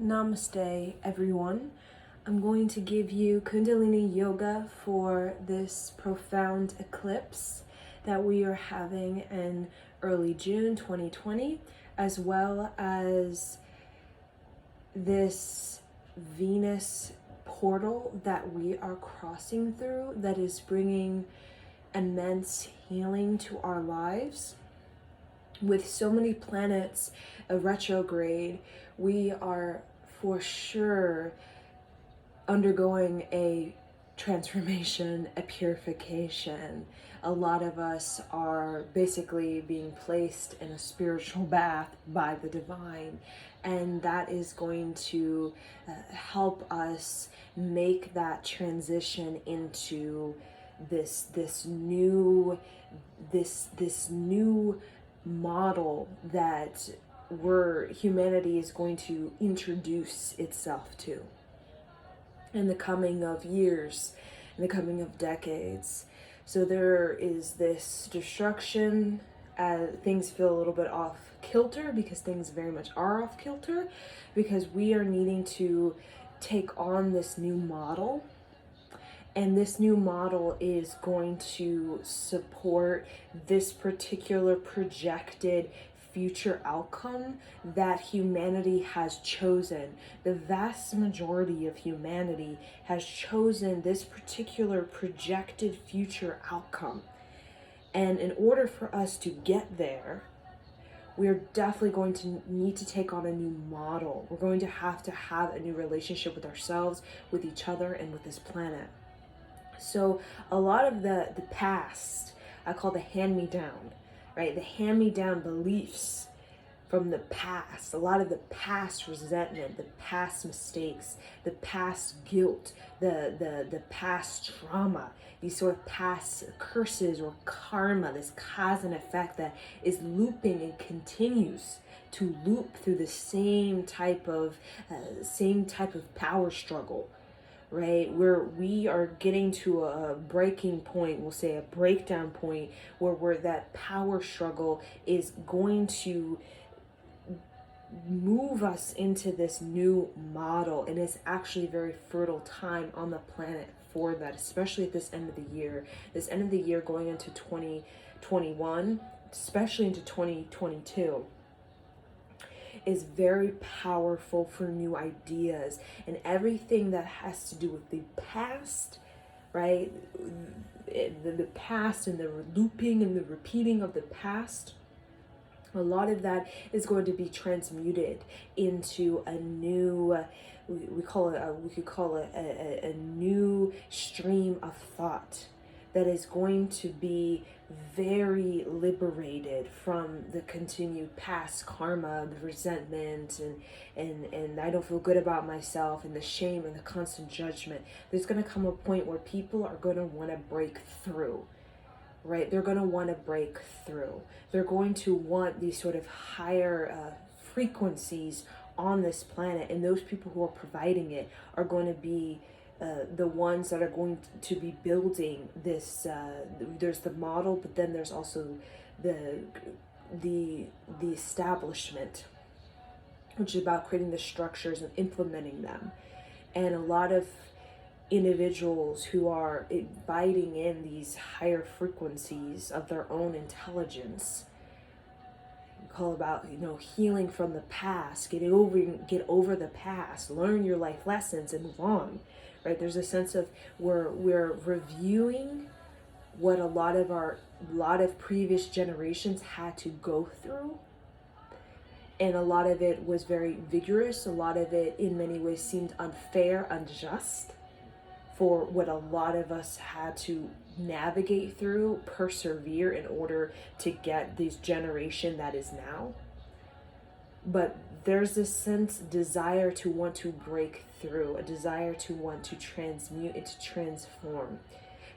Namaste, everyone. I'm going to give you Kundalini Yoga for this profound eclipse that we are having in early June 2020, as well as this Venus portal that we are crossing through that is bringing immense healing to our lives. With so many planets retrograde, we are for sure undergoing a transformation, a purification. A lot of us are basically being placed in a spiritual bath by the divine, and that is going to help us make that transition into this new model that humanity is going to introduce itself to in the coming of years, in the coming of decades. So there is this destruction. Things feel a little bit off kilter because things very much are off kilter, because we are needing to take on this new model. And this new model is going to support this particular projected future outcome that humanity has chosen. The vast majority of humanity has chosen this particular projected future outcome. And in order for us to get there, we're definitely going to need to take on a new model. We're going to have a new relationship with ourselves, with each other, and with this planet. So a lot of the past, I call the hand-me-down, right? The hand-me-down beliefs from the past, a lot of the past resentment, the past mistakes, the past guilt, the past trauma, these sort of past curses or karma, this cause and effect that is looping and continues to loop through the same type of power struggle. Right, where we are getting to a breaking point, we'll say a breakdown point, where that power struggle is going to move us into this new model, and it's actually a very fertile time on the planet for that, especially at this end of the year going into 2021, especially into 2022, is very powerful for new ideas, and everything that has to do with the past, right? The past and the looping and the repeating of the past, a lot of that is going to be transmuted into a new, we could call it a new stream of thought that is going to be very liberated from the continued past karma, the resentment, and I don't feel good about myself, and the shame and the constant judgment. There's going to come a point where people are going to want to break through, right? They're going to want to break through. They're going to want these sort of higher frequencies on this planet, and those people who are providing it are going to be the ones that are going to be building this. There's the model, but then there's also the establishment, which is about creating the structures and implementing them. And a lot of individuals who are inviting in these higher frequencies of their own intelligence, call about healing from the past, get over the past, learn your life lessons, and move on. Right, there's a sense of we're reviewing what a lot of previous generations had to go through, and a lot of it was very vigorous. A lot of it in many ways seemed unfair, unjust, for what a lot of us had to navigate through, persevere in order to get this generation that is now. But there's this desire to want to break through, a desire to want to transmute and to transform,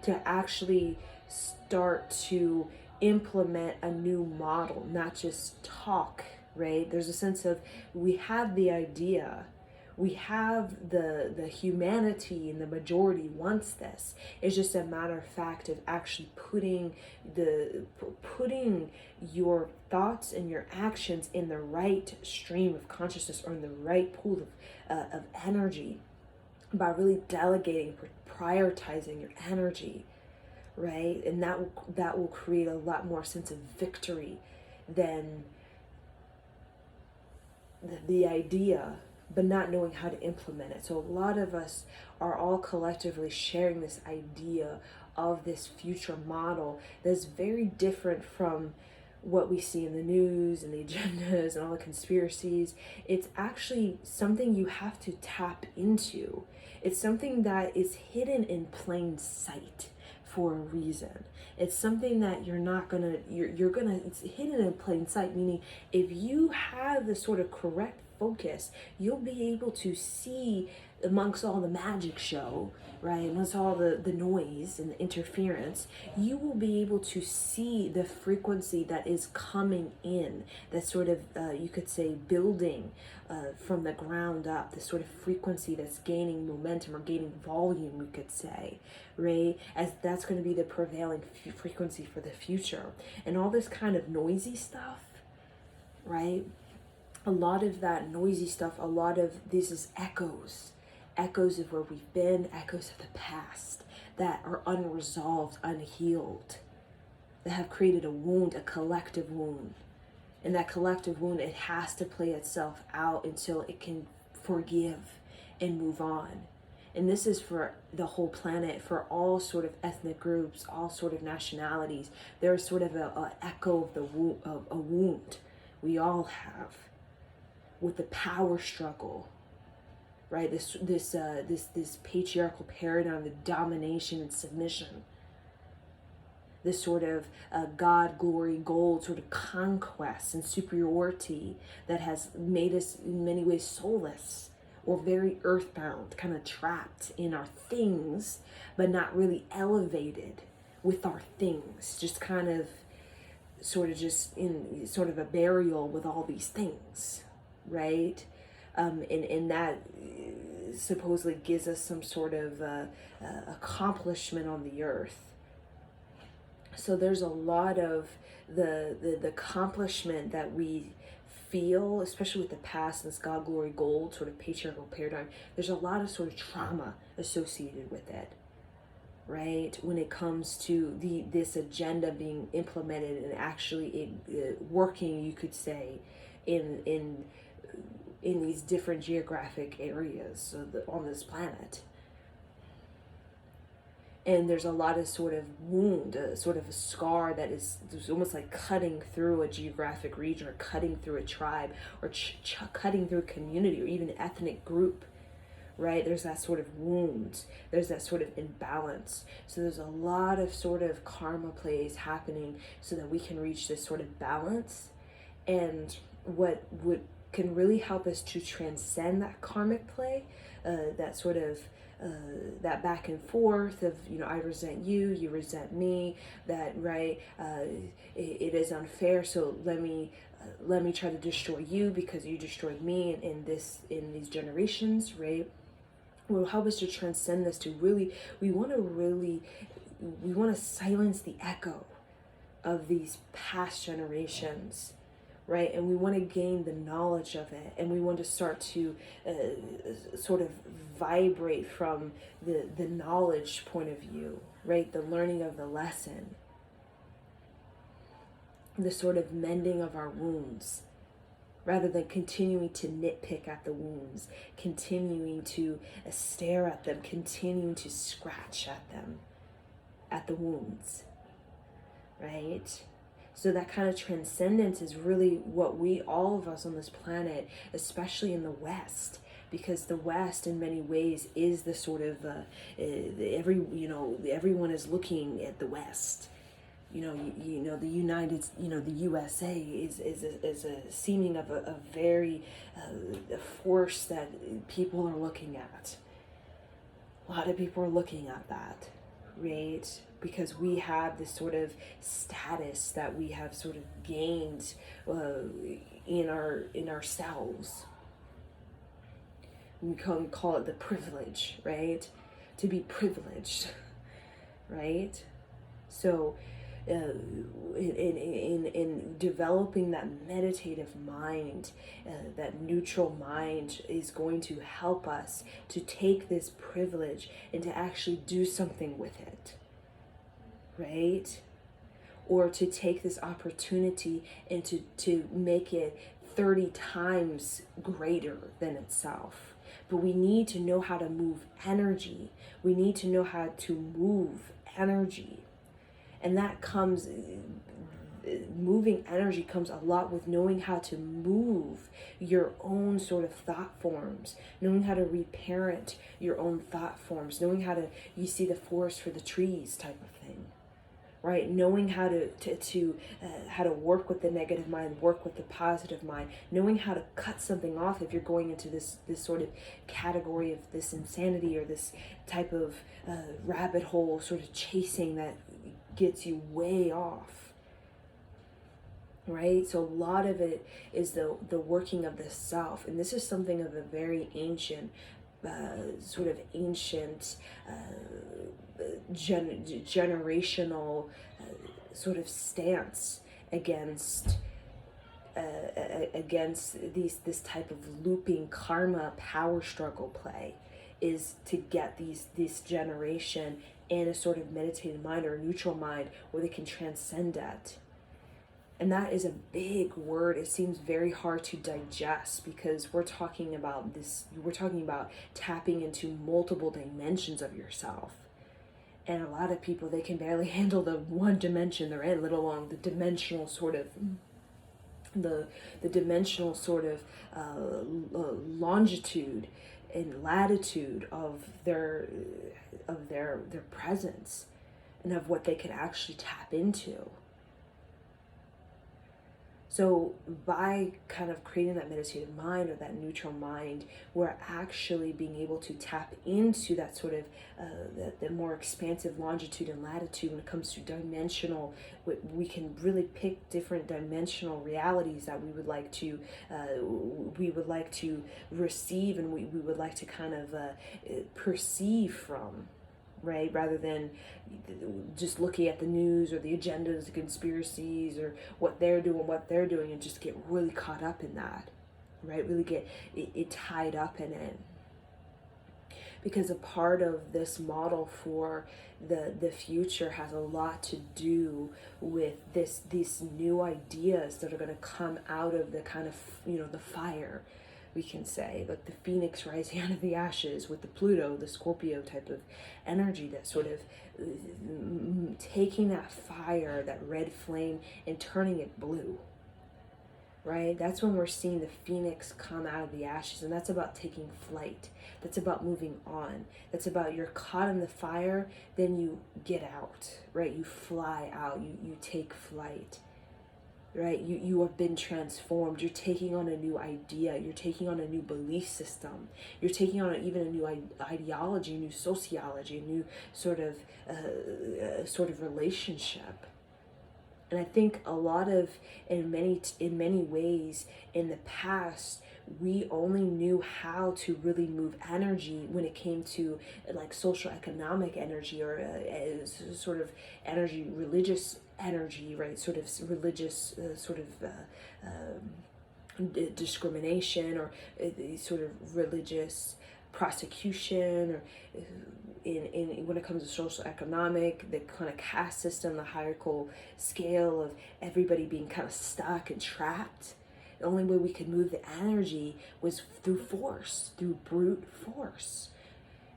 to actually start to implement a new model, not just talk, right? There's a sense of, we have the idea, We have the humanity, and the majority wants this. It's just a matter of fact of actually putting your thoughts and your actions in the right stream of consciousness, or in the right pool of energy, by really delegating, prioritizing your energy, right? And that will create a lot more sense of victory than the idea, but not knowing how to implement it. So a lot of us are all collectively sharing this idea of this future model that's very different from what we see in the news and the agendas and all the conspiracies. It's actually something you have to tap into. It's something that is hidden in plain sight for a reason. It's something that it's hidden in plain sight, meaning if you have the sort of correct focus, you'll be able to see amongst all the magic show, right? Amongst all the noise and the interference, you will be able to see the frequency that is coming in, that sort of, you could say, building from the ground up, the sort of frequency that's gaining momentum or gaining volume, we could say, right? As that's going to be the prevailing frequency for the future. And all this kind of noisy stuff, right? A lot of that noisy stuff, a lot of this is echoes of where we've been, echoes of the past that are unresolved, unhealed, that have created a wound, a collective wound. And that collective wound, it has to play itself out until it can forgive and move on. And this is for the whole planet, for all sort of ethnic groups, all sort of nationalities. There's sort of a echo of a wound we all have with the power struggle, right? This patriarchal paradigm, the domination and submission, this sort of God, glory, gold sort of conquest and superiority that has made us in many ways soulless, or very earthbound, kind of trapped in our things, but not really elevated with our things, just kind of sort of just in sort of a burial with all these things, right? And that supposedly gives us some sort of accomplishment on the earth. So there's a lot of the accomplishment that we feel, especially with the past, this God, glory, gold sort of patriarchal paradigm. There's a lot of sort of trauma associated with it, right? When it comes to this agenda being implemented and actually working, you could say, in these different geographic areas on this planet. And there's a lot of sort of wound, sort of a scar that is almost like cutting through a geographic region, or cutting through a tribe, or cutting through a community, or even ethnic group, right? There's that sort of wound. There's that sort of imbalance. So there's a lot of sort of karma plays happening so that we can reach this sort of balance. And what can really help us to transcend that karmic play, that sort of that back and forth of, I resent you, you resent me, that, right, it is unfair, so let me try to destroy you because you destroyed me in these generations, right? Will help us to transcend this, to really, we want to silence the echo of these past generations, right? And we want to gain the knowledge of it, and we want to start to sort of vibrate from the knowledge point of view, right? The learning of the lesson, the sort of mending of our wounds, rather than continuing to nitpick at the wounds, continuing to stare at them, continuing to scratch at them, at the wounds, right? So that kind of transcendence is really what all of us on this planet, especially in the West, because the West in many ways is the sort of, everyone is looking at the West. The the USA is a seeming of a very a force that people are looking at. A lot of people are looking at that, right? Because we have this sort of status that we have sort of gained in ourselves, We can call it the privilege, right? To be privileged, right? So in developing that meditative mind, that neutral mind is going to help us to take this privilege and to actually do something with it, right? Or to take this opportunity and to make it 30 times greater than itself. But we need to know how to move energy. We need to know how to move energy. And that comes, moving energy comes a lot with knowing how to move your own sort of thought forms, knowing how to reparent your own thought forms, knowing how to, you see the forest for the trees type of thing. Right, knowing how how to work with the negative mind, work with the positive mind, knowing how to cut something off if you're going into this sort of category of this insanity or this type of rabbit hole sort of chasing that gets you way off. Right, so a lot of it is the working of the self, and this is something of a very ancient sort of ancient generational sort of stance against this type of looping karma power struggle play, is to get this generation in a sort of meditative mind or a neutral mind where they can transcend it. And that is a big word. It seems very hard to digest because we're talking about tapping into multiple dimensions of yourself. And a lot of people, they can barely handle the one dimension they're in, let alone the dimensional sort of longitude and latitude of their presence and of what they can actually tap into. So by kind of creating that meditative mind or that neutral mind, we're actually being able to tap into that sort of the more expansive longitude and latitude when it comes to dimensional. We can really pick different dimensional realities that we would like to receive, and we would like to kind of perceive from. Right, rather than just looking at the news or the agendas, the conspiracies, or what they're doing, and just get really caught up in that, right? Really get it tied up in it. Because a part of this model for the future has a lot to do with these new ideas that are going to come out of the kind of, the fire, we can say, like the phoenix rising out of the ashes with the Pluto, the Scorpio type of energy, that sort of taking that fire, that red flame, and turning it blue. Right? That's when we're seeing the phoenix come out of the ashes, and that's about taking flight. That's about moving on. That's about, you're caught in the fire, then you get out, right? You fly out, you take flight. Right? You have been transformed. You're taking on a new idea. You're taking on a new belief system. You're taking on even a new ideology, a new sociology, a new sort of relationship. And I think a lot of, in many ways, in the past, we only knew how to really move energy when it came to like social economic energy, or sort of energy, religious energy, right? Sort of religious discrimination, or sort of religious prosecution, or in when it comes to social economic, the kind of caste system, the hierarchical scale of everybody being kind of stuck and trapped. The only way we could move the energy was through force, through brute force.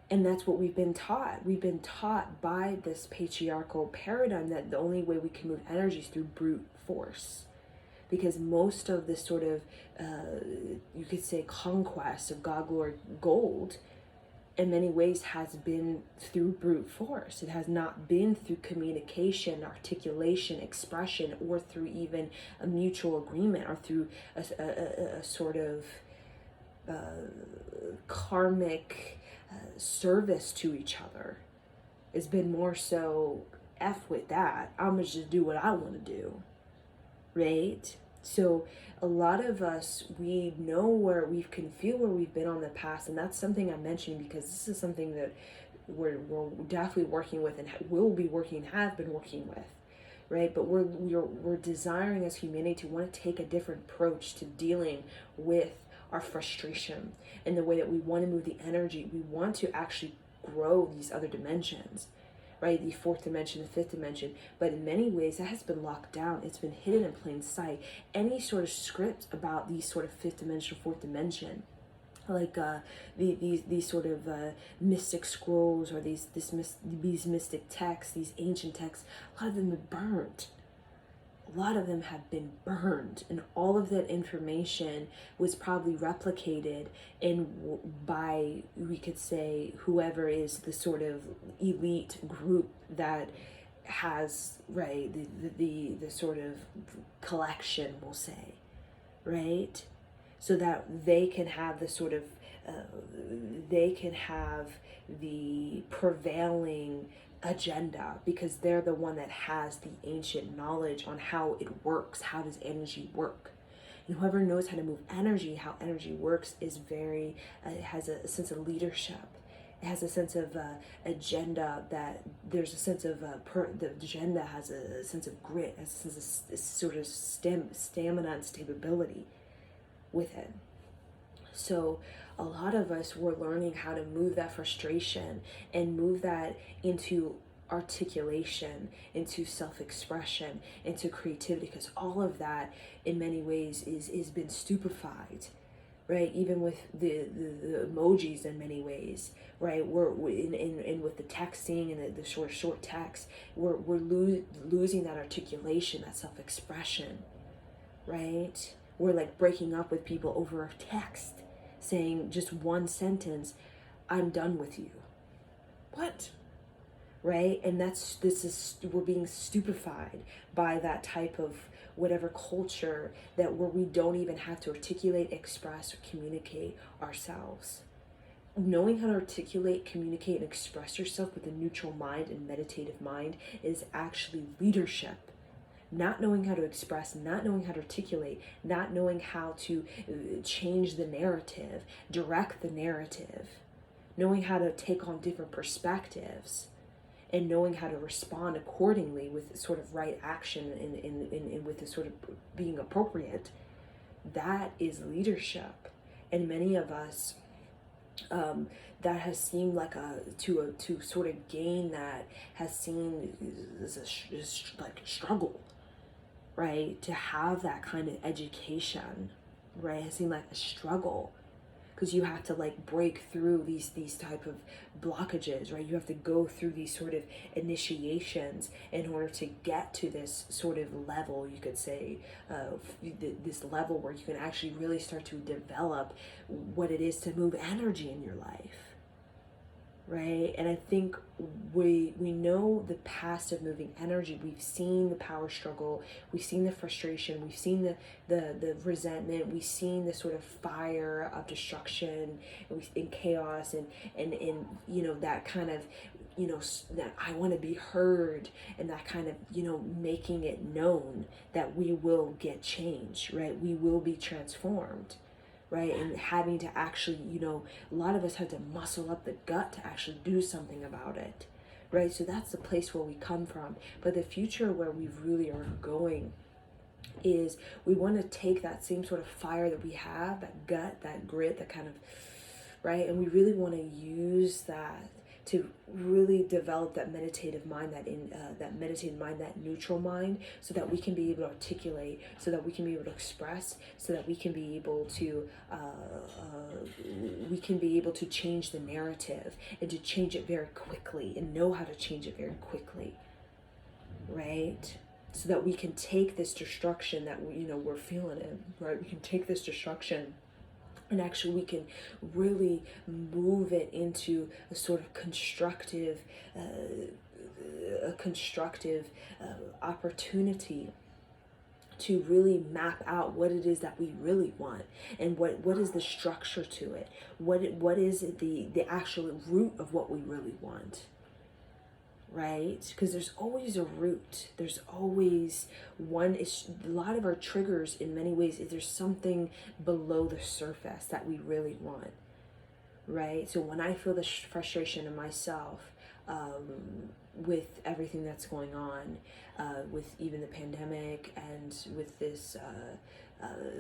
And that's what we've been taught. We've been taught by this patriarchal paradigm that the only way we can move energy is through brute force. Because most of this sort of, you could say, conquest of God, glory, gold, in many ways has been through brute force. It has not been through communication, articulation, expression, or through even a mutual agreement, or through a sort of karmic service to each other. It's been more so, F with that, I'm gonna just do what I want to do, right? So a lot of us, we know where we can feel where we've been on the past, and that's something I'm mentioning because this is something that we're definitely working with and will be working, have been working with, right? But we're desiring as humanity to want to take a different approach to dealing with our frustration and the way that we want to move the energy. We want to actually grow these other dimensions, right? The fourth dimension, the fifth dimension. But in many ways, that has been locked down. It's been hidden in plain sight. Any sort of script about these sort of fifth dimension, fourth dimension, like these sort of mystic scrolls or these mystic texts, these ancient texts, a lot of them have burned. A lot of them have been burned, and all of that information was probably replicated by, we could say, whoever is the sort of elite group that has, right, the sort of collection, we'll say, right, so that they can have the sort of they can have the prevailing agenda, because they're the one that has the ancient knowledge on how it works. How does energy work? And whoever knows how to move energy, how energy works, is very it has a sense of leadership. It has a sense of agenda, that there's a sense of the agenda has a sense of grit, has a sense of sort of stamina and stability with it. So a lot of us were learning how to move that frustration and move that into articulation, into self-expression, into creativity, because all of that in many ways is been stupefied, right? Even with the emojis in many ways, right? We're in with the texting and the short text, we're losing that articulation, that self-expression, right? We're like breaking up with people over a text, saying just one sentence, "I'm done with you." What? Right? And we're being stupefied by that type of whatever culture, that where we don't even have to articulate, express, or communicate ourselves. Knowing how to articulate, communicate, and express yourself with a neutral mind and meditative mind is actually leadership. Not knowing how to express, not knowing how to articulate, not knowing how to change the narrative, direct the narrative, knowing how to take on different perspectives, and knowing how to respond accordingly with sort of right action and with the sort of being appropriate, that is leadership. And many of us, that has seemed like to sort of gain that has seen as like struggle, right? To have that kind of education, right, has seemed like a struggle, because you have to like break through these type of blockages, right? You have to go through these sort of initiations in order to get to this sort of level, you could say, this level where you can actually really start to develop what it is to move energy in your life. Right? And I think we know the past of moving energy. We've seen the power struggle, we've seen the frustration, we've seen the resentment, we've seen the sort of fire of destruction and chaos, and you know, that kind of, you know, that I want to be heard, and that kind of, you know, making it known that we will get change, right? We will be transformed, right? And having to actually, you know, a lot of us had to muscle up the gut to actually do something about it, right? So that's the place where we come from. But the future where we really are going is we want to take that same sort of fire that we have, that gut, that grit, that kind of, right? And we really want to use that to really develop that meditative mind, that neutral mind, so that we can be able to articulate, so that we can be able to express, so that we can be able to change the narrative, and to change it very quickly, and know how to change it very quickly, right? So that we can take this destruction that we're feeling in, right? We can take this destruction, and actually we can really move it into a sort of constructive opportunity to really map out what it is that we really want, and what is the structure to it, what is the actual root of what we really want, right? Because there's always a root. There's always one. A lot of our triggers, in many ways, is there's something below the surface that we really want, right? So when I feel the frustration in myself, with everything that's going on, with even the pandemic and with this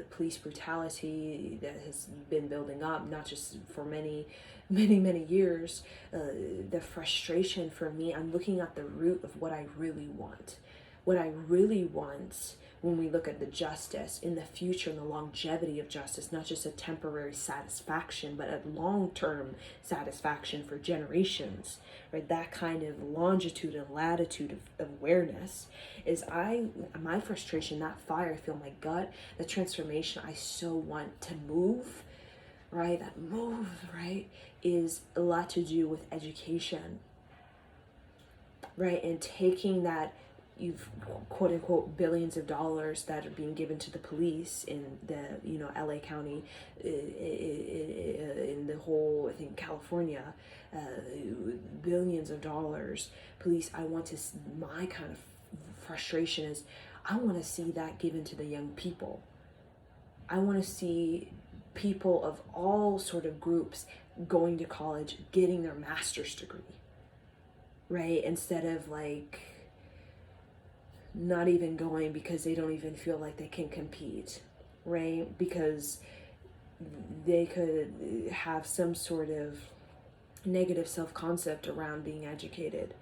police brutality that has been building up, not just for many years, the frustration for me, I'm looking at the root of what I really want. What I really want, when we look at the justice in the future and the longevity of justice, not just a temporary satisfaction, but a long-term satisfaction for generations, right? That kind of longitude and latitude of awareness is my frustration, that fire, I feel my gut, the transformation I so want to move, right? That move, right, is a lot to do with education, right? And taking that, you've quote unquote billions of dollars that are being given to the police in the LA County, in the whole, I think, California, billions of dollars. Police, my kind of frustration is, I want to see that given to the young people. I want to see people of all sort of groups going to college, getting their master's degree, right? Instead of like not even going because they don't even feel like they can compete, right? Because they could have some sort of negative self-concept around being educated,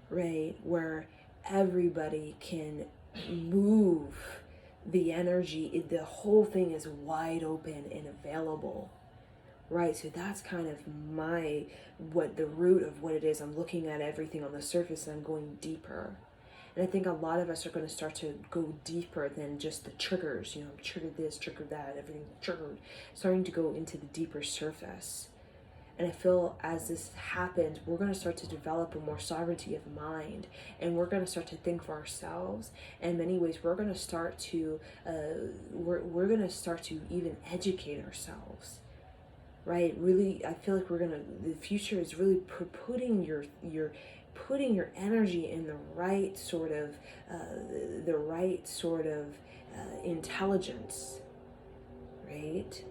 right? Where everybody can move the energy, the whole thing is wide open and available, right? So that's kind of what the root of what it is. I'm looking at everything on the surface and I'm going deeper. And I think a lot of us are going to start to go deeper than just the triggers, triggered this, triggered that, everything triggered, starting to go into the deeper surface. And I feel as this happens, we're going to start to develop a more sovereignty of mind, and we're going to start to think for ourselves. And in many ways, we're going to start to, we're going to start to even educate ourselves, right? Really, I feel like the future is really putting your energy in the right sort of intelligence, right?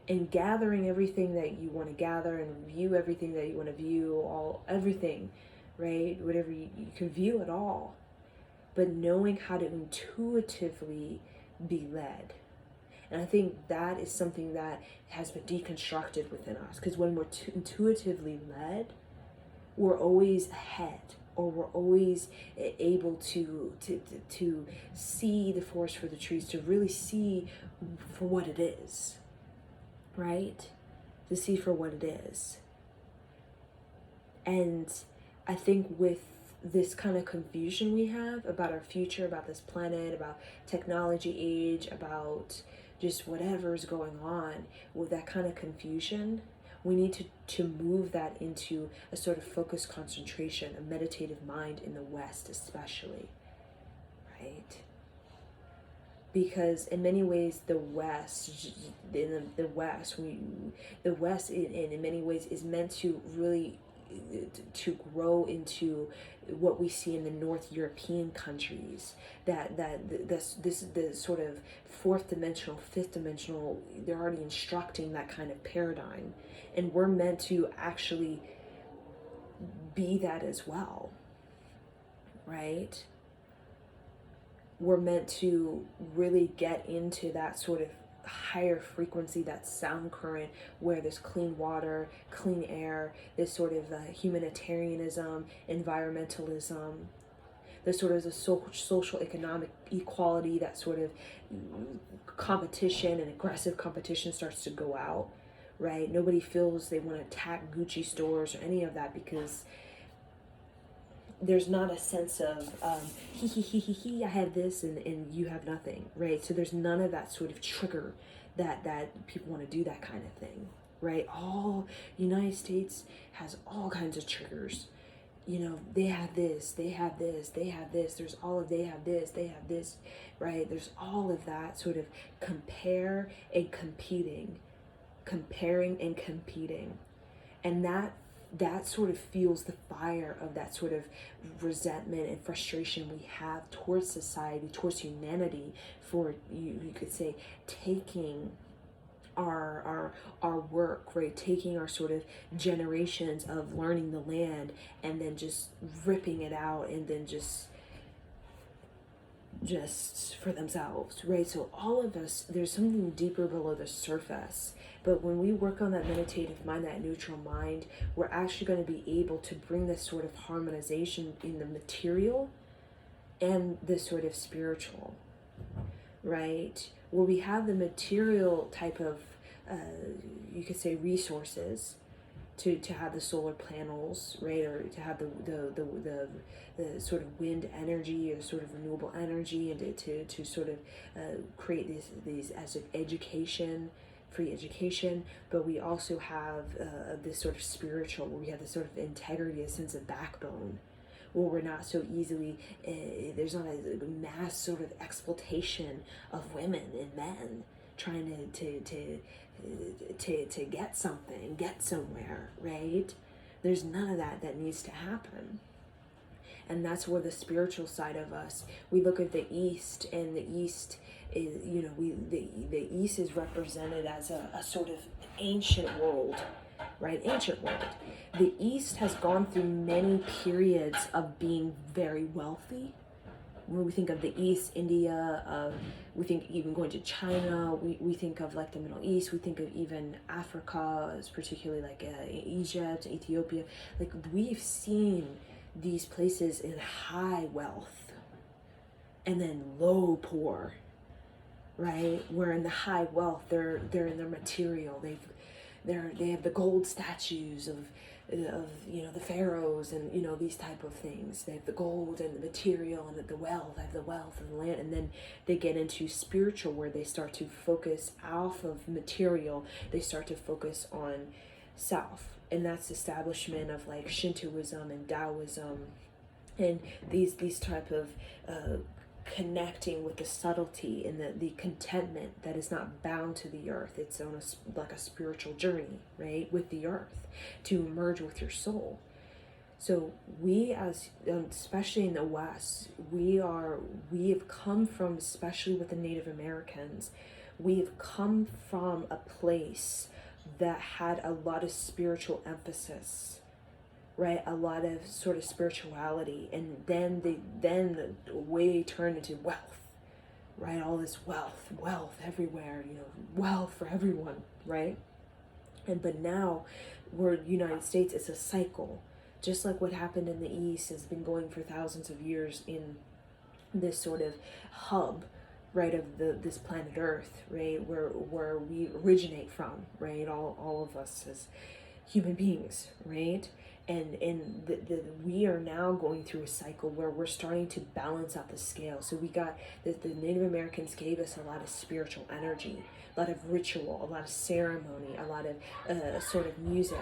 And gathering everything that you want to gather and view everything that you want to view, everything, right? Whatever you can view it all, but knowing how to intuitively be led. And I think that is something that has been deconstructed within us, because when we're intuitively led, we're always ahead, or we're always able to see the forest for the trees, to really see for what it is, right? To see for what it is. And I think with this kind of confusion we have about our future, about this planet, about technology age, about just whatever's going on, with that kind of confusion, we need to move that into a sort of focused concentration, a meditative mind in the West especially, right? Because in many ways, the West in many ways is meant to really to grow into what we see in the North European countries, the sort of fourth dimensional, fifth dimensional, they're already instructing that kind of paradigm, and we're meant to actually be that as well, right? We're meant to really get into that sort of higher frequency, that sound current, where there's clean water, clean air, this sort of humanitarianism, environmentalism, there's sort of the social economic equality, that sort of competition and aggressive competition starts to go out, right? Nobody feels they want to attack Gucci stores or any of that, because there's not a sense of I have this and you have nothing, right? So there's none of that sort of trigger that people want to do that kind of thing, right? All United States has all kinds of triggers. They have this, they have this, they have this, there's all of, they have this, right? There's all of that sort of comparing and competing. And that sort of fuels the fire of that sort of resentment and frustration we have towards society, towards humanity, for you could say taking our work, right, taking our sort of generations of learning the land and then just ripping it out and then just for themselves, right? So all of us, there's something deeper below the surface. But when we work on that meditative mind, that neutral mind, we're actually going to be able to bring this sort of harmonization in the material and the sort of spiritual, right? Where we have the material type of, you could say, resources to have the solar panels, right, or to have the sort of wind energy or sort of renewable energy, and to sort of create these as an education, free education. But we also have this sort of spiritual, where we have this sort of integrity, a sense of backbone, where we're not so easily, there's not a mass sort of exploitation of women and men trying to get something, get somewhere, right? There's none of that needs to happen. And that's where the spiritual side of us, we look at the East, and the East is, the East is represented as a sort of ancient world, right? Ancient world. The East has gone through many periods of being very wealthy. When we think of the East, India, we think even going to China, we think of like the Middle East, we think of even Africa, particularly like Egypt, Ethiopia. Like, we've seen these places in high wealth and then low poor, right? Where in the high wealth, they're in their material. They have the gold statues of the pharaohs and these type of things. They have the gold and the material and the wealth. They have the wealth of the land, and then they get into spiritual, where they start to focus off of material. They start to focus on self, and that's establishment of like Shintoism and Taoism, and these type of connecting with the subtlety and the contentment that is not bound to the earth. It's on like a spiritual journey, right, with the earth, to merge with your soul. So we, as especially in the West, we have come from, especially with the Native Americans, we have come from a place that had a lot of spiritual emphasis, right? A lot of sort of spirituality, and then the way turned into wealth, right? All this wealth everywhere, wealth for everyone, right? But now we're United States. It's a cycle, just like what happened in the East has been going for thousands of years in this sort of hub, right, of this planet Earth, right, where we originate from, right? All of us as human beings, right? And we are now going through a cycle where we're starting to balance out the scale. So we got the Native Americans gave us a lot of spiritual energy, a lot of ritual, a lot of ceremony, a lot of sort of music,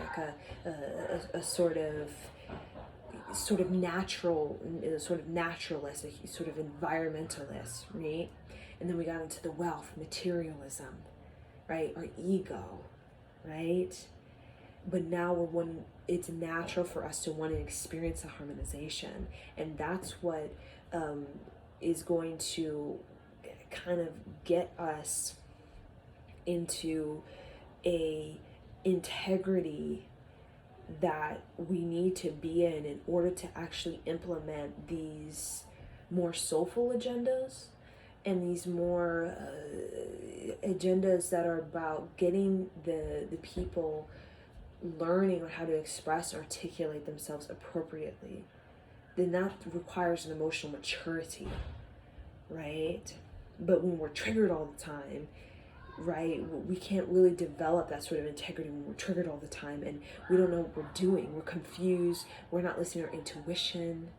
a sort of natural, sort of naturalist, a sort of environmentalist, right? And then we got into the wealth, materialism, right? Our ego, right? But now it's natural for us to want to experience the harmonization, and that's what is going to kind of get us into a integrity that we need to be in order to actually implement these more soulful agendas, and these more agendas that are about getting the people learning on how to express, articulate themselves appropriately. Then that requires an emotional maturity, right? But when we're triggered all the time, right, we can't really develop that sort of integrity when we're triggered all the time, and we don't know what we're doing. We're confused. We're not listening to our intuition.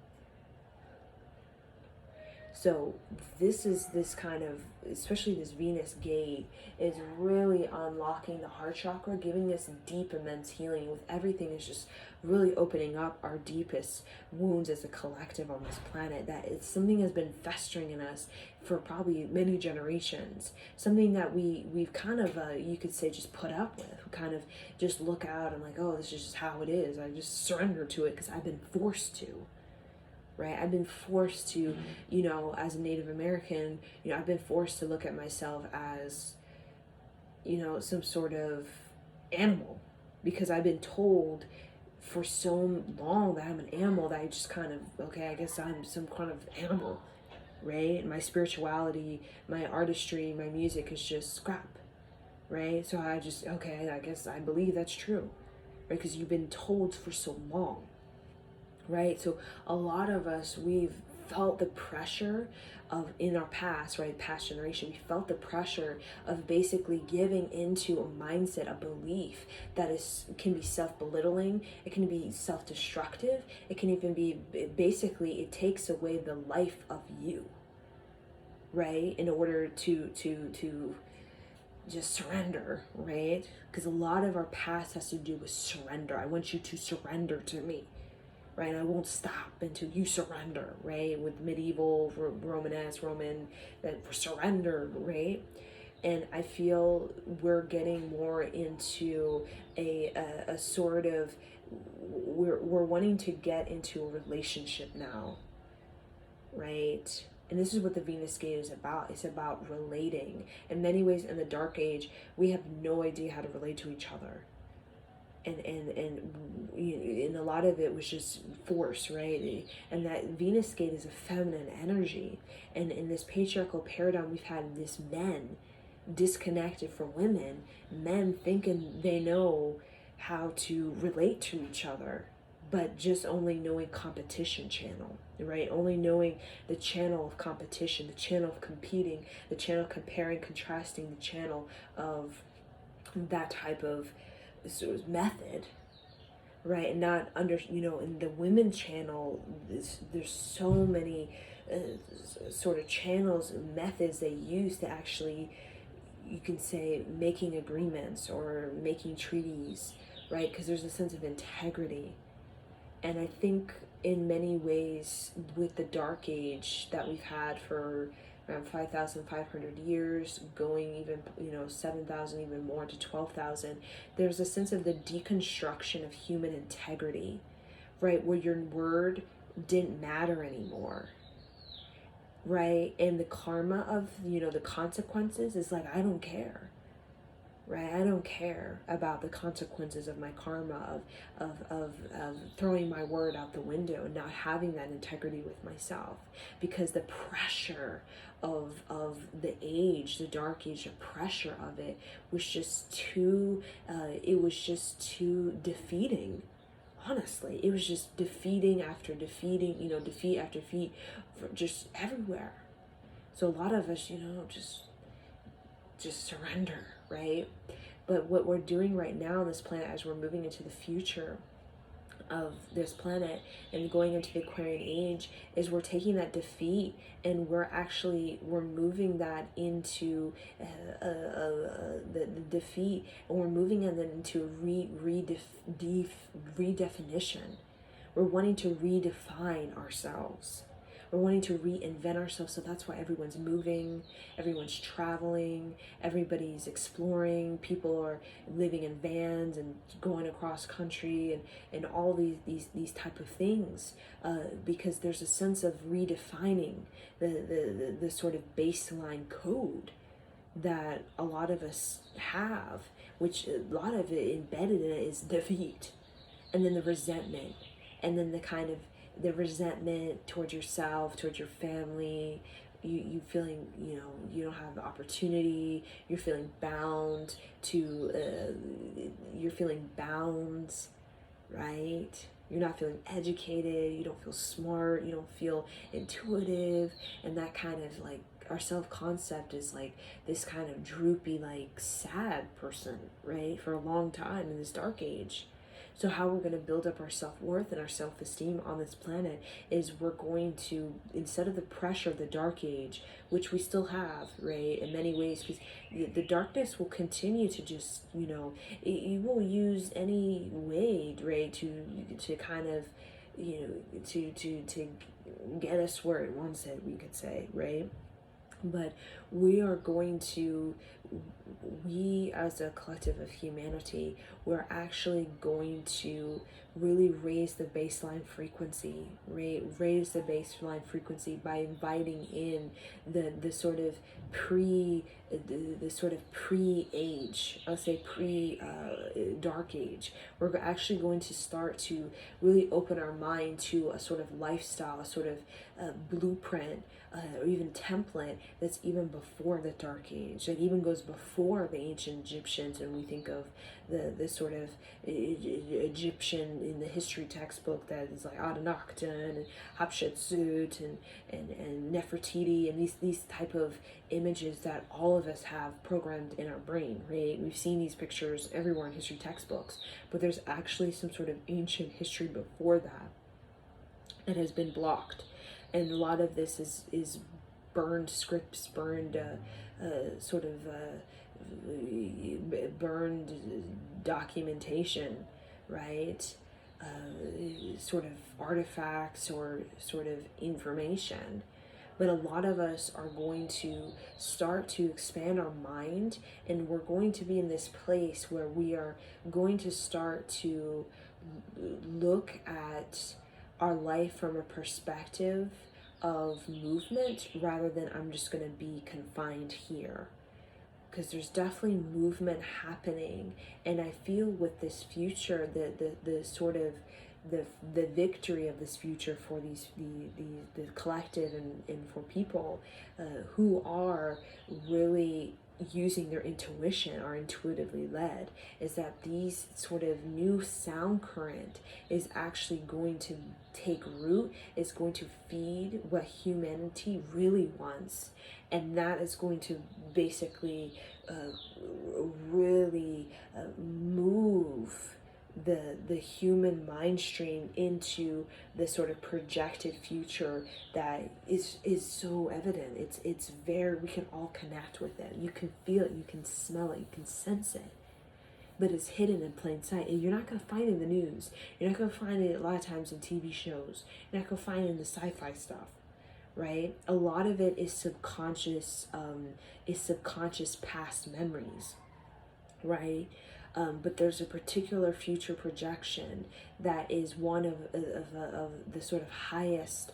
So this kind of, especially this Venus gate, is really unlocking the heart chakra, giving us deep, immense healing. With everything is just really opening up our deepest wounds as a collective on this planet. That it's something has been festering in us for probably many generations. Something that we've kind of you could say just put up with. We kind of just look out and like, oh, this is just how it is. I just surrender to it because I've been forced to. Right? I've been forced to, as a Native American, I've been forced to look at myself as, some sort of animal, because I've been told for so long that I'm an animal that I just kind of, okay, I guess I'm some kind of animal, right? And my spirituality, my artistry, my music is just scrap, right? So I just, okay, I guess I believe that's true, right? Because you've been told for so long. Right? So a lot of us, we've felt the pressure of, in our past, right, past generation, we felt the pressure of basically giving into a mindset, a belief that can be self-belittling, it can be self-destructive, it can even be, basically, it takes away the life of you, right, in order to just surrender, right? Because a lot of our past has to do with surrender. I want you to surrender to me. Right, I won't stop until you surrender, right? With medieval, Roman, surrender, right? And I feel we're getting more into a sort of, we're wanting to get into a relationship now, right? And this is what the Venus gate is about. It's about relating. In many ways, in the Dark Age, we have no idea how to relate to each other. And a lot of it was just force, right? And that Venus gate is a feminine energy, and in this patriarchal paradigm, we've had this men disconnected from women, men thinking they know how to relate to each other, but just only knowing competition channel, right? Only knowing the channel of competition, the channel of competing, the channel of comparing, contrasting, the channel of that type of sort of method, right? And not under, in the women channel, there's so many sort of channels and methods they use to actually, you can say, making agreements or making treaties, right? Because there's a sense of integrity. And I think in many ways, with the Dark Age that we've had for around 5,500 years, going even, 7,000, even more to 12,000, there's a sense of the deconstruction of human integrity, right? Where your word didn't matter anymore, right? And the karma of, the consequences is like, I don't care. Right, I don't care about the consequences of my karma, of throwing my word out the window and not having that integrity with myself, because the pressure of the age, the Dark Age, the pressure of it was just too defeating. Honestly, it was just defeating after defeating, defeat after defeat, just everywhere. So a lot of us, just surrender, right? But what we're doing right now on this planet, as we're moving into the future of this planet and going into the Aquarian age, is we're taking that defeat and we're moving that into the defeat, and we're moving it into redefinition. We're wanting to redefine ourselves. We're wanting to reinvent ourselves. So that's why everyone's moving, everyone's traveling, everybody's exploring. People are living in vans and going across country, and all these type of things, because there's a sense of redefining the sort of baseline code that a lot of us have, which a lot of it embedded in it is defeat, and then the resentment, and then the resentment towards yourself, towards your family, you feeling, you don't have the opportunity, you're feeling bound to, you're feeling bound, right? You're not feeling educated, you don't feel smart, you don't feel intuitive, and that kind of like, our self-concept is like this kind of droopy, like sad person, right? For a long time in this Dark Age. So how we're going to build up our self-worth and our self-esteem on this planet is we're going to, instead of the pressure of the dark age, which we still have, right, in many ways, because the darkness will continue to just, it will use any way, right, to kind of, to get us where it wants it, we could say, right? But we are going to, we as a collective of humanity, we're actually going to really raise the baseline frequency, raise the baseline frequency by inviting in the sort of the sort of pre-age, I'll say dark age. We're actually going to start to really open our mind to a sort of lifestyle, a sort of blueprint, or even template that's even before the dark age, that even goes before the ancient Egyptians. And we think of the sort of Egyptian in the history textbook that is like Akhenaten and Hatshepsut and Nefertiti, and these type of images that all of us have programmed in our brain, right? We've seen these pictures everywhere in history textbooks, but there's actually some sort of ancient history before that has been blocked. And a lot of this is burned scripts, burned burned documentation, right? Sort of artifacts or sort of information. But a lot of us are going to start to expand our mind, and we're going to be in this place where we are going to start to look at our life from a perspective of movement rather than I'm just going to be confined here. Because there's definitely movement happening, and I feel with this future, the sort of the victory of this future for the collective and for people who are really using their intuition, are intuitively led, is that these sort of new sound current is actually going to take root, is going to feed what humanity really wants, and that is going to basically really move the human mind stream into the sort of projected future that is so evident. It's very, we can all connect with it. You can feel it, you can smell it, you can sense it, but it's hidden in plain sight, and you're not going to find it in the news. You're not going to find it a lot of times in TV shows. You're not going to find it in the sci-fi stuff, right? A lot of it is subconscious past memories, right? But there's a particular future projection that is one of the sort of highest,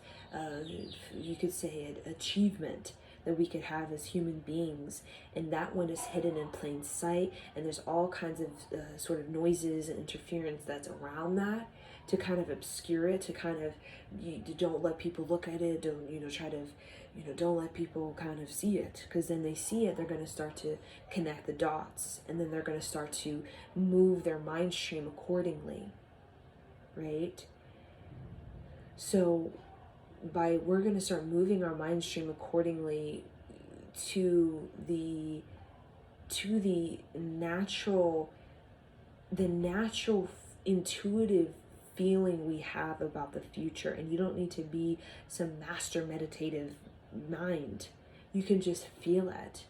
you could say, achievement that we could have as human beings, and that one is hidden in plain sight, and there's all kinds of sort of noises and interference that's around that to kind of obscure it, to kind of, you don't let people look at it, don't try to, don't let people kind of see it, because then they see it, they're going to start to connect the dots, and then they're going to start to move their mind stream accordingly, right? So we're going to start moving our mind stream accordingly to the natural intuitive feeling we have about the future. And you don't need to be some master meditative mind. You can just feel it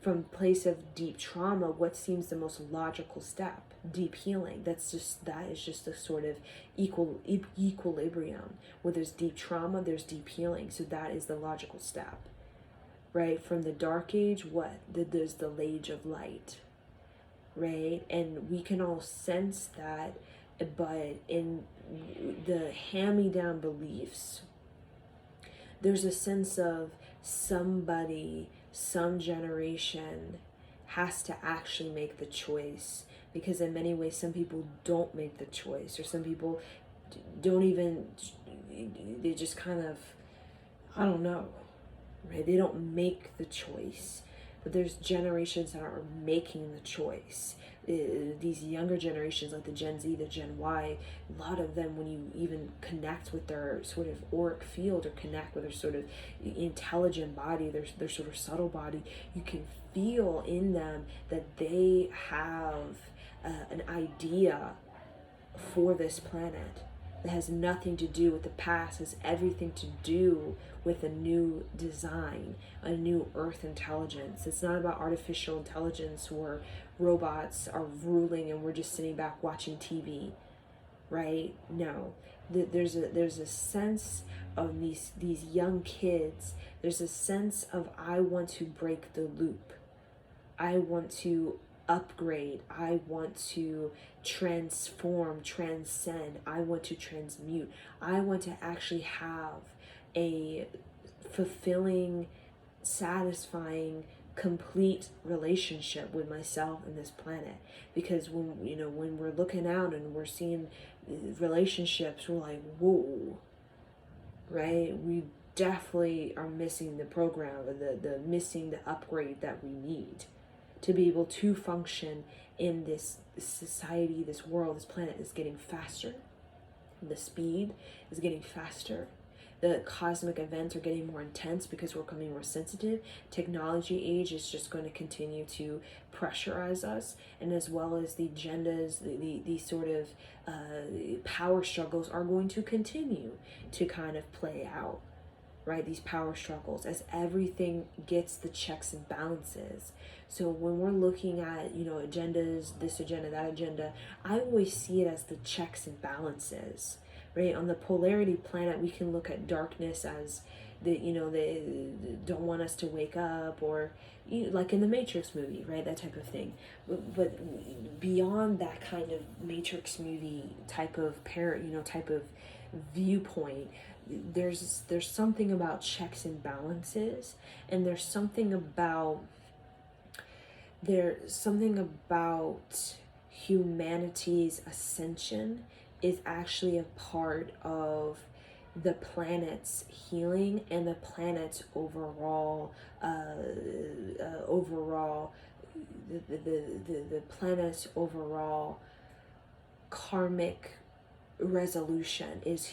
from a place of deep trauma. What seems the most logical step? Deep healing. That is just a sort of equilibrium. Where there's deep trauma, there's deep healing. So that is the logical step, right? From the dark age, there's the age of light, right? And we can all sense that, but in the hand-me-down beliefs, there's a sense of somebody, some generation has to actually make the choice, because in many ways some people don't make the choice, or some people don't even, they just kind of, I don't know, right? They don't make the choice, but there's generations that are making the choice. These younger generations, like the Gen Z, the Gen Y, a lot of them, when you even connect with their sort of auric field, or connect with their sort of intelligent body, their sort of subtle body, you can feel in them that they have an idea for this planet. It has nothing to do with the past. It has everything to do with a new design, a new Earth intelligence. It's not about artificial intelligence where robots are ruling and we're just sitting back watching TV, right? No, there's a sense of these young kids. There's a sense of, I want to break the loop. I want to upgrade. I want to transform, transcend. I want to transmute. I want to actually have a fulfilling, satisfying, complete relationship with myself and this planet. Because when we're looking out and we're seeing relationships, we're like, whoa, right? We definitely are missing the program, or the missing the upgrade that we need to be able to function in this society, this world. This planet is getting faster. The speed is getting faster. The cosmic events are getting more intense because we're becoming more sensitive. Technology age is just going to continue to pressurize us, and as well as the agendas, the sort of power struggles are going to continue to kind of play out, right? These power struggles as everything gets the checks and balances. So when we're looking at, agendas, this agenda, that agenda, I always see it as the checks and balances, right? On the polarity planet, we can look at darkness as they don't want us to wake up, or like in the Matrix movie, right? That type of thing. But beyond that kind of Matrix movie type of type of viewpoint, there's something about checks and balances, and there's something about humanity's ascension is actually a part of the planet's healing and the planet's overall the planet's overall karmic resolution is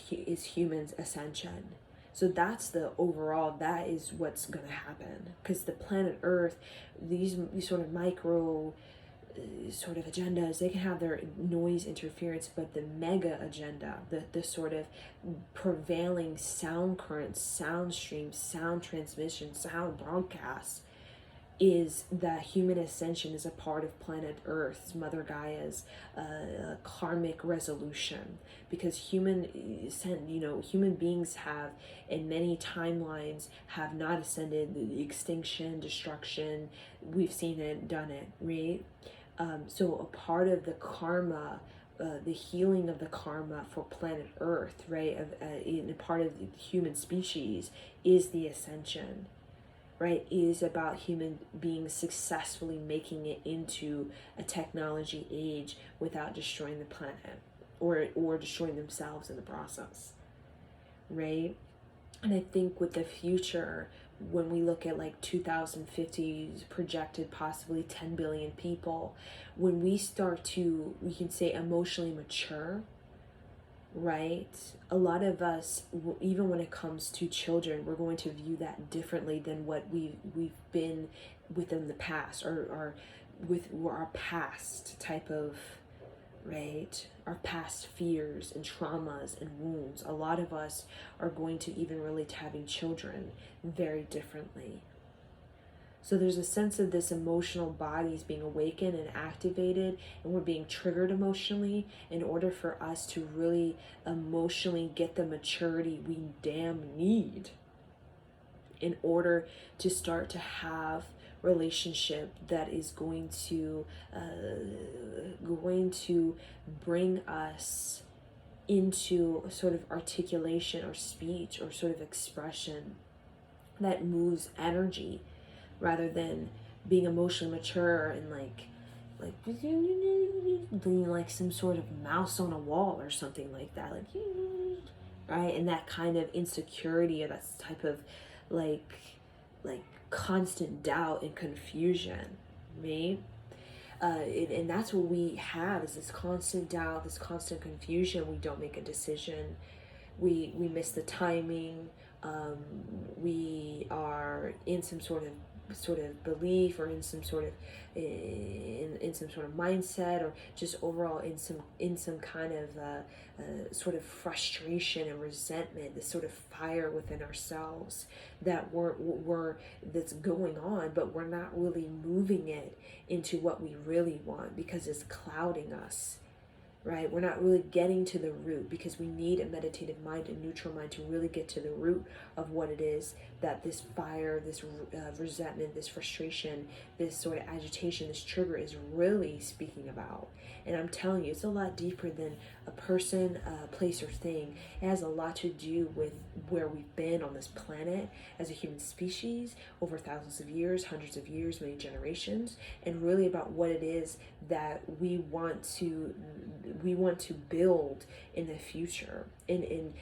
humans' ascension. So that's the overall, that is what's going to happen, because the planet Earth, these sort of micro sort of agendas, they can have their noise interference, but the mega agenda, the sort of prevailing sound currents, sound streams, sound transmission, sound broadcasts, is that human ascension is a part of planet Earth's, Mother Gaia's karmic resolution. Because human beings have, in many timelines, have not ascended. The extinction, destruction, we've seen it, done it, right? So a part of the karma, the healing of the karma for planet Earth, right, in a part of the human species, is the ascension, right? Is about human beings successfully making it into a technology age without destroying the planet or destroying themselves in the process, right? And I think with the future, when we look at like 2050 projected possibly 10 billion people, when we start to, we can say, emotionally mature, right? A lot of us, even when it comes to children, we're going to view that differently than what we've been within the past, or with our past type of, right? Our past fears and traumas and wounds. A lot of us are going to even relate to having children very differently. So there's a sense of this emotional bodies being awakened and activated, and we're being triggered emotionally in order for us to really emotionally get the maturity we damn need in order to start to have relationship that is going to bring us into a sort of articulation or speech or sort of expression that moves energy, rather than being emotionally mature and like being like some sort of mouse on a wall or something like that, like, right? And that kind of insecurity, or that type of like constant doubt and confusion, right? And that's what we have, is this constant doubt, this constant confusion. We don't make a decision. We miss the timing. We are in some sort of sort of belief, or in some sort of in some sort of mindset, or just overall in some kind of sort of frustration and resentment, this sort of fire within ourselves that we're that's going on, but we're not really moving it into what we really want because it's clouding us. Right? We're not really getting to the root, because we need a meditative mind, a neutral mind, to really get to the root of what it is that this fire, this resentment, this frustration, this sort of agitation, this trigger is really speaking about. And I'm telling you, it's a lot deeper than a person, a place, or thing. It has a lot to do with where we've been on this planet as a human species over thousands of years, hundreds of years, many generations, and really about what it is that we want to build in the future. In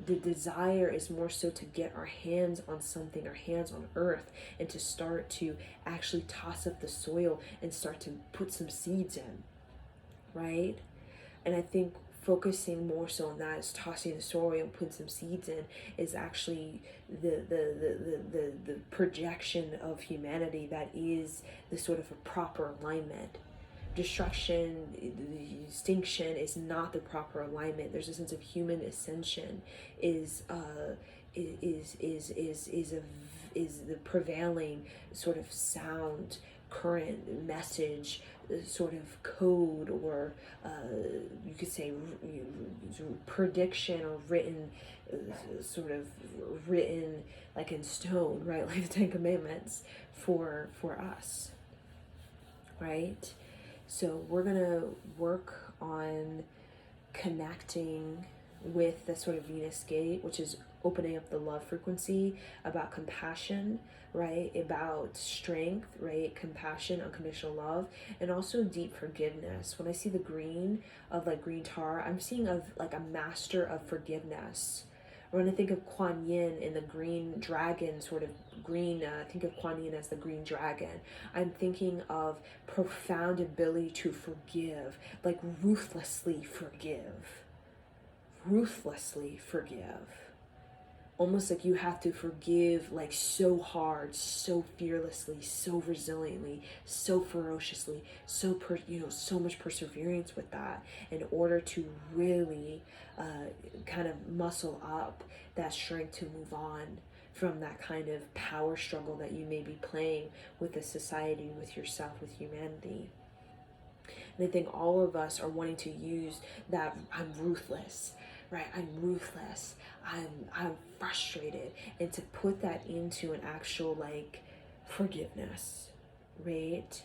the desire is more so to get our hands on something, our hands on earth, and to start to actually toss up the soil and start to put some seeds in, right? And I think focusing more so on that, is tossing the soil and putting some seeds in, is actually the projection of humanity that is the sort of a proper alignment. Destruction, the extinction is not the proper alignment. There's a sense of human ascension is the prevailing sort of sound, current, message, sort of code, or you could say prediction, or written, sort of written like in stone, right? Like the Ten Commandments for us, right? So we're going to work on connecting with the sort of Venus gate, which is opening up the love frequency, about compassion, right? About strength, right? Compassion, unconditional love, and also deep forgiveness. When I see the green of like green tar, I'm seeing of like a master of forgiveness. Or when I think of Kuan Yin in the green dragon, sort of green, think of Kuan Yin as the green dragon, I'm thinking of profound ability to forgive, like ruthlessly forgive. Ruthlessly forgive. Almost like you have to forgive like so hard, so fearlessly, so resiliently, so ferociously, so so much perseverance with that, in order to really kind of muscle up that strength to move on from that kind of power struggle that you may be playing with the society, with yourself, with humanity. And I think all of us are wanting to use that I'm ruthless, right? I'm ruthless. I'm frustrated, and to put that into an actual like forgiveness, right?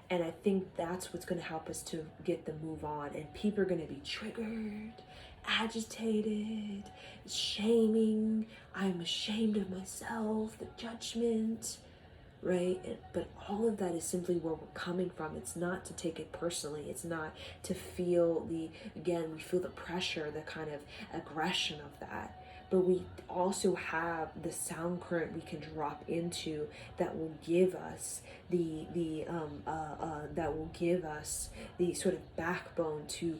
And I think that's what's going to help us to get the move on. And people are going to be triggered, agitated, shaming. I'm ashamed of myself, the judgment, right? But all of that is simply where we're coming from. It's not to take it personally. It's not to feel we feel the pressure, the kind of aggression of that. But we also have the sound current we can drop into that will give us the sort of backbone to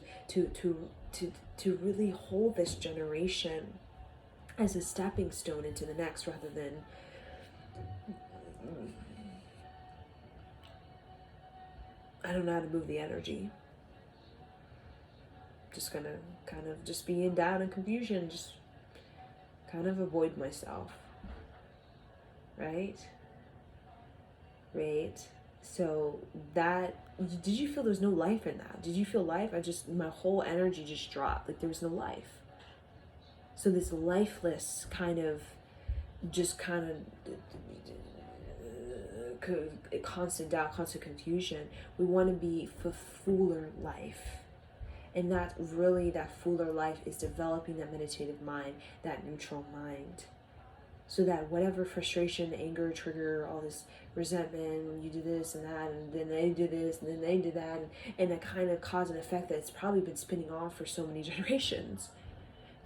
really hold this generation as a stepping stone into the next, rather than I don't know how to move the energy. Just gonna kind of just be in doubt and confusion, just kind of avoid myself. Right? So that, did you feel there's no life in that? Did you feel life? My whole energy just dropped, like there was no life. So this lifeless kind of constant doubt, constant confusion. We want to be for fuller life. And that fuller life is developing that meditative mind, that neutral mind. So that whatever frustration, anger, trigger, all this resentment, when you do this and that, and then they do this, and then they do that, and that kind of cause and effect that's probably been spinning off for so many generations,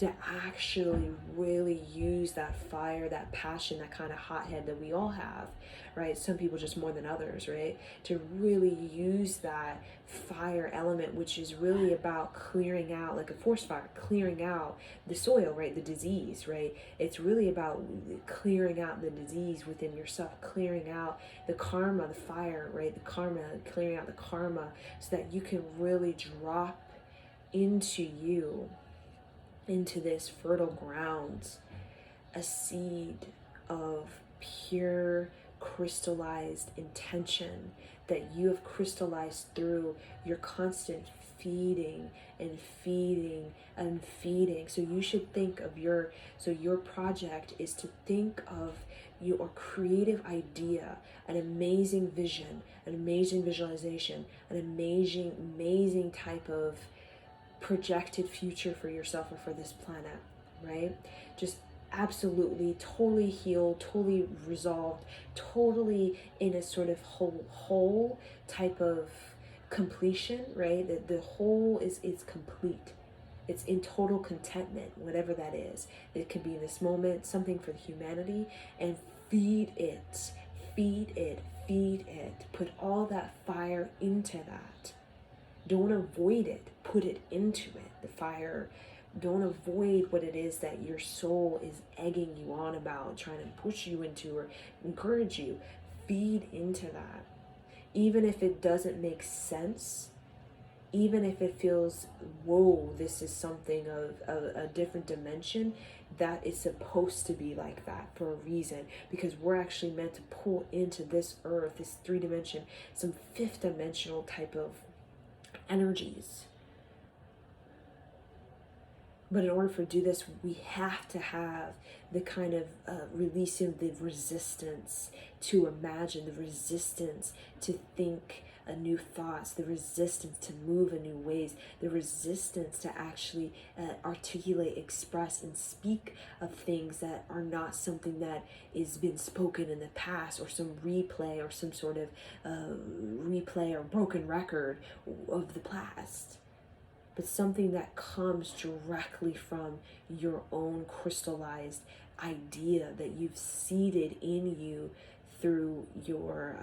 to actually really use that fire, that passion, that kind of hothead that we all have, right? Some people just more than others, right? To really use that fire element, which is really about clearing out, like a forest fire, clearing out the soil, right? The disease, right? It's really about clearing out the disease within yourself, clearing out the karma, the fire, right? The karma, clearing out the karma, so that you can really drop into you, into this fertile ground, a seed of pure crystallized intention that you have crystallized through your constant feeding and feeding and feeding. So you should think of your project is to think of your creative idea, an amazing vision, an amazing visualization, an amazing type of projected future for yourself or for this planet, right? Just absolutely, totally healed, totally resolved, totally in a sort of whole type of completion, right? The whole is complete. It's in total contentment, whatever that is. It could be in this moment, something for the humanity, and feed it, feed it, feed it. Put all that fire into that. Don't avoid it, put it into it, the fire. Don't avoid what it is that your soul is egging you on about, trying to push you into or encourage you. Feed into that. Even if it doesn't make sense, even if it feels, whoa, this is something of a different dimension, that is supposed to be like that for a reason, because we're actually meant to pull into this earth, this 3-dimension, some 5th-dimensional type of energies. But in order for do this, we have to have the kind of releasing the resistance to imagine, the resistance to think new thoughts, the resistance to move in new ways, the resistance to actually articulate, express, and speak of things that are not something that is been spoken in the past, or some replay, or some sort of replay or broken record of the past. But something that comes directly from your own crystallized idea that you've seeded in you through your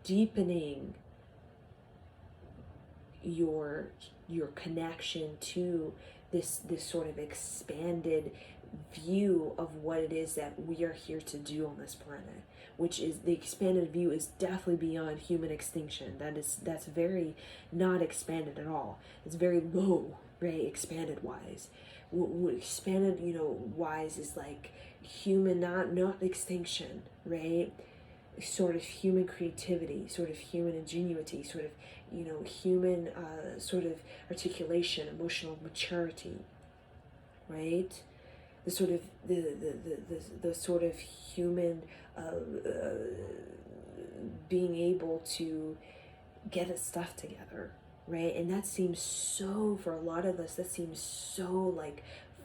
deepening your connection to this sort of expanded view of what it is that we are here to do on this planet, which is the expanded view is definitely beyond human extinction. That's very not expanded at all. It's very low, right? Expanded wise. What expanded, wise is like human, not extinction, right? Sort of human creativity, sort of human ingenuity, sort of human sort of articulation, emotional maturity, right? The sort of the sort of human being able to get its stuff together, right? And that seems so, for a lot of us, that seems so like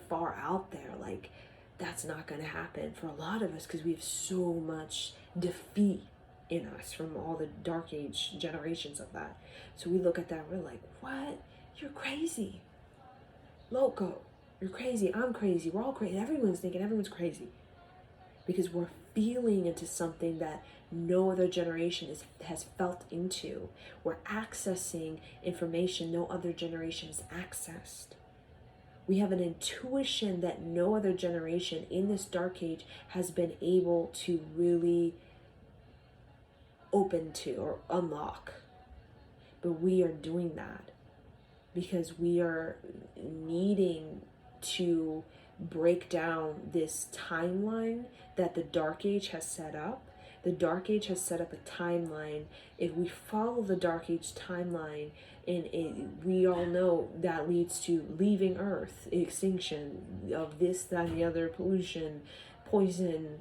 far out there, like that's not going to happen for a lot of us, because we have so much defeat in us from all the dark age generations of that. So we look at that and we're like, what? You're crazy, loco. You're crazy, I'm crazy, we're all crazy. Everyone's thinking everyone's crazy, because we're feeling into something that no other generation has felt into. We're accessing information no other generation has accessed. We have an intuition that no other generation in this dark age has been able to really open to or unlock. But we are doing that because we are needing to break down this timeline that the Dark Age has set up. The Dark Age has set up a timeline. If we follow the Dark Age timeline, we all know that leads to leaving Earth, extinction of this, that, and the other, pollution, poison,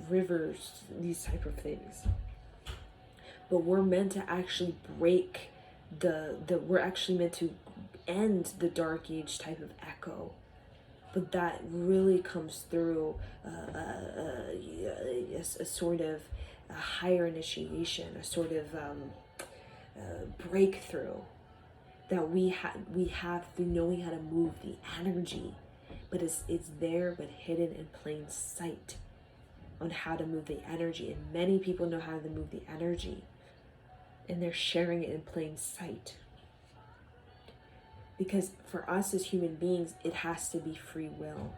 rivers, these type of things. But we're meant to actually break we're actually meant to end the Dark Age type of echo. But that really comes through a sort of a higher initiation, a sort of breakthrough, that we have through knowing how to move the energy, but it's there but hidden in plain sight on how to move the energy. And many people know how to move the energy, and they're sharing it in plain sight. Because for us as human beings, it has to be free will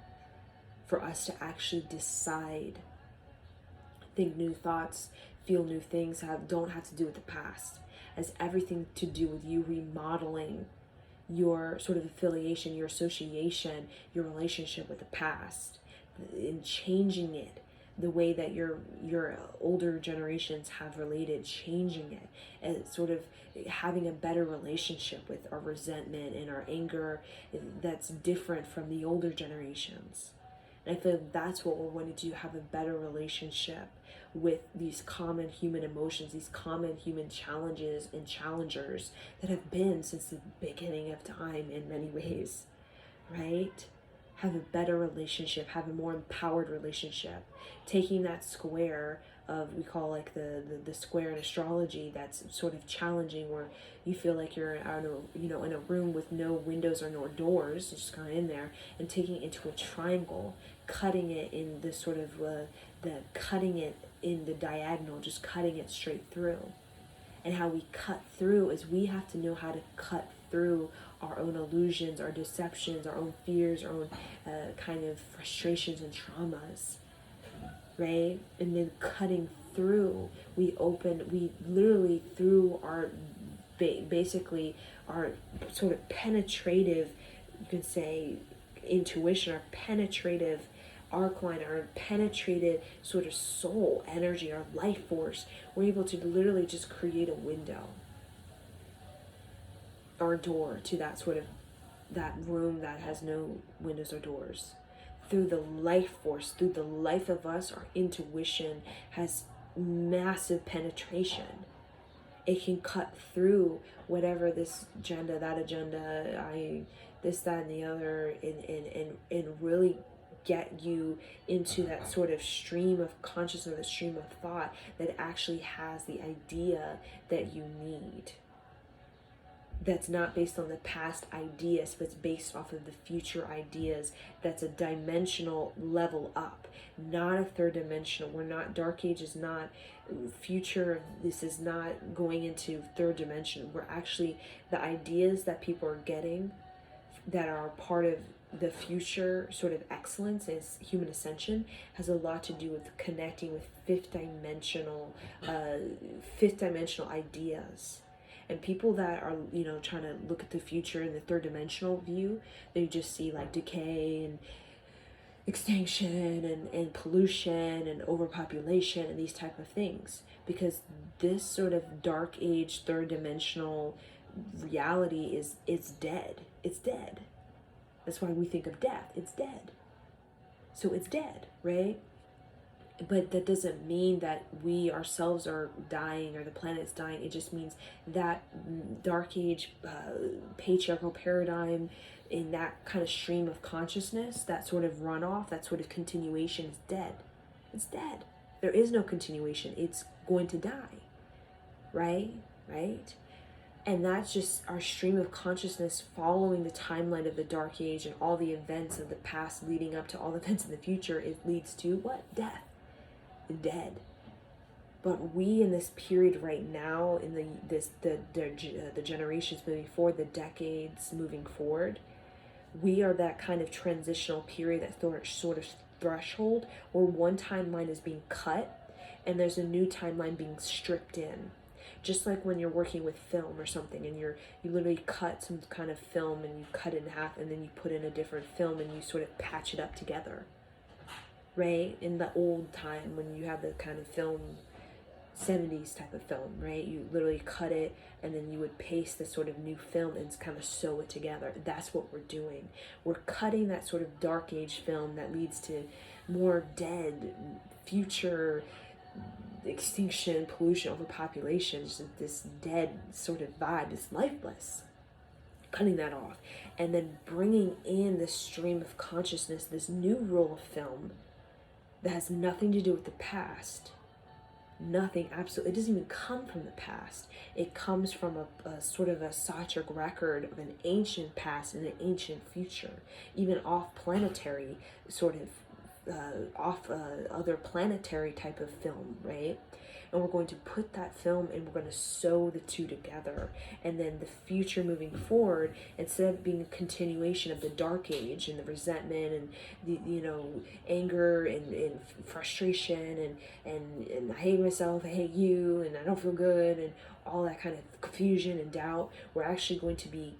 for us to actually decide, think new thoughts, feel new things, don't have to do with the past. It has everything to do with you remodeling your sort of affiliation, your association, your relationship with the past, and changing it the way that your older generations have related, changing it, and sort of having a better relationship with our resentment and our anger that's different from the older generations. And I feel like that's what we're wanting to do, have a better relationship with these common human emotions, these common human challenges and challengers that have been since the beginning of time in many ways, right? Have a better relationship, have a more empowered relationship. Taking that square of, we call like the square in astrology, that's sort of challenging, where you feel like you're in a room with no windows or no doors, just kind of in there, and taking it into a triangle, cutting it in the sort of cutting it in the diagonal, just cutting it straight through. And how we cut through is we have to know how to cut through our own illusions, our deceptions, our own fears, our own kind of frustrations and traumas, right? And then cutting through, we literally through our basically our sort of penetrative, you can say, intuition, our penetrative arc line, our penetrated sort of soul energy, our life force, we're able to literally just create a window or a door to that sort of that room that has no windows or doors. Through the life force, through the life of us, our intuition has massive penetration. It can cut through whatever this agenda, that agenda, this, that, and the other, and really get you into that sort of stream of consciousness, the stream of thought that actually has the idea that you need. That's not based on the past ideas, but it's based off of the future ideas. That's a dimensional level up, not a third dimensional. We're not, Dark Age is not future. This is not going into third dimension. We're actually, the ideas that people are getting that are part of the future sort of excellence is human ascension, has a lot to do with connecting with fifth dimensional ideas. And people that are, trying to look at the future in the third dimensional view, they just see like decay and extinction and pollution and overpopulation and these type of things. Because this sort of dark age, third dimensional reality it's dead. It's dead. That's why we think of death. It's dead. So it's dead, right? But that doesn't mean that we ourselves are dying or the planet's dying. It just means that dark age patriarchal paradigm, in that kind of stream of consciousness, that sort of runoff, that sort of continuation is dead. It's dead. There is no continuation. It's going to die, right? And that's just our stream of consciousness following the timeline of the dark age and all the events of the past leading up to all the events in the future. It leads to what? Death. Dead. But we in this period right now, in the generations moving forward, the decades moving forward, we are that kind of transitional period, that sort of threshold where one timeline is being cut and there's a new timeline being stripped in. Just like when you're working with film or something, and you literally cut some kind of film and you cut it in half, and then you put in a different film and you sort of patch it up together. Right? In the old time, when you have the kind of film, 70s type of film, right? You literally cut it and then you would paste this sort of new film and kind of sew it together. That's what we're doing. We're cutting that sort of dark age film that leads to more dead, future extinction, pollution, overpopulation, just this dead sort of vibe, this lifeless. Cutting that off and then bringing in this stream of consciousness, this new roll of film that has nothing to do with the past, Nothing, absolutely, it doesn't even come from the past. It comes from a sort of a Sachic record of an ancient past and an ancient future, even off planetary, sort of off other planetary type of film, right? And we're going to put that film and we're going to sew the two together. And then the future moving forward, instead of being a continuation of the dark age and the resentment and the, you know, anger and frustration and I hate myself, I hate you, and I don't feel good, and all that kind of confusion and doubt, we're actually going to be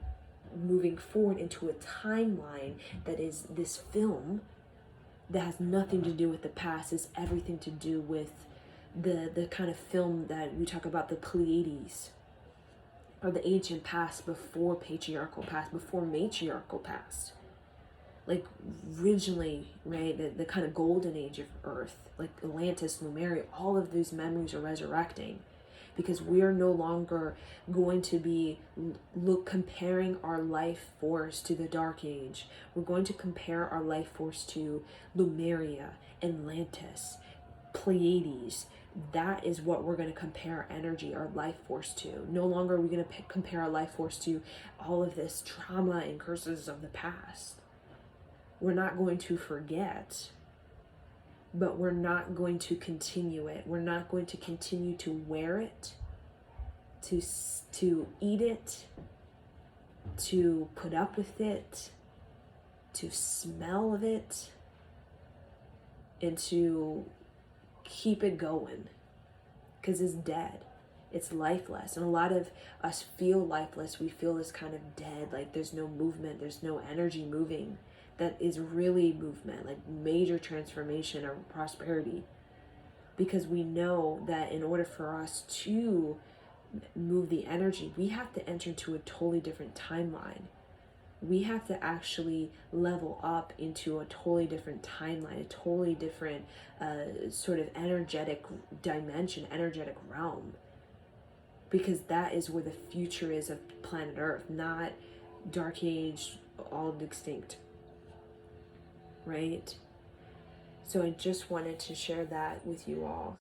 moving forward into a timeline that is this film that has nothing to do with the past, is everything to do with the kind of film that we talk about, the Pleiades, or the ancient past before patriarchal past, before matriarchal past. Like originally, right, the kind of golden age of Earth, like Atlantis, Lemuria, all of these memories are resurrecting, because we are no longer going to be comparing our life force to the Dark Age. We're going to compare our life force to Lemuria, Atlantis, Pleiades. That is what we're going to compare our energy, our life force to. No longer are we going to compare our life force to all of this trauma and curses of the past. We're not going to forget, but we're not going to continue it. We're not going to continue to wear it, to eat it, to put up with it, to smell of it, and to keep it going, because it's dead. It's lifeless. And a lot of us feel lifeless. We feel this kind of dead, like there's no movement, there's no energy moving. That is really movement, like major transformation or prosperity. Because we know that in order for us to move the energy, we have to enter into a totally different timeline. We have to actually level up into a totally different timeline, a totally different sort of energetic dimension, energetic realm. Because that is where the future is of planet Earth, not Dark Age, all extinct. Right? So I just wanted to share that with you all.